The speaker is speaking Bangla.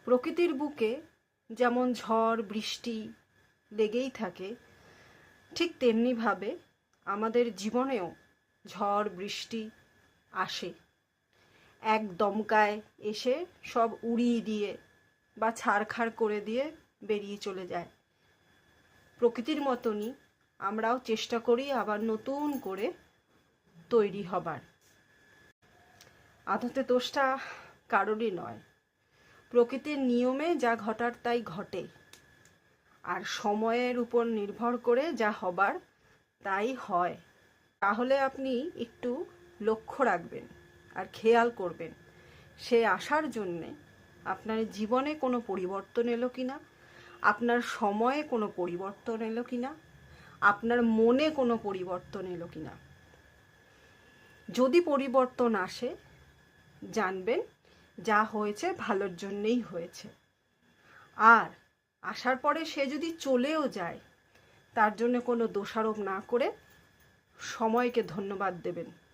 প্রকৃতির বুকে যেমন ঝড় বৃষ্টি লেগেই থাকে, ঠিক তেমনিভাবে আমাদের জীবনেও ঝড় বৃষ্টি আসে। এক দমকায় এসে সব উড়িয়ে দিয়ে বা ছাড়খাড় করে দিয়ে বেরিয়ে চলে যায়। প্রকৃতির মতনই আমরাও চেষ্টা করি আবার নতুন করে তৈরি হবার। আদতে দোষটা কারোরই নয়, প্রকৃতির নিয়মে যা ঘটার তাই ঘটে, আর সময়ের উপর নির্ভর করে যা হবার তাই হয়। তাহলে আপনি একটু লক্ষ্য রাখবেন আর খেয়াল করবেন সে আসার জন্যে আপনার জীবনে কোনো পরিবর্তন এলো কিনা, আপনার সময়ে কোনো পরিবর্তন এলো কিনা, আপনার মনে কোনো পরিবর্তন এলো কিনা। যদি পরিবর্তন আসে, জানবেন যা হয়েছে ভালোর জন্যেই হয়েছে। আর আসার পরে সে যদি চলেও যায়, তার জন্য কোনো দোষারোপ না করে সময়কে ধন্যবাদ দেবেন।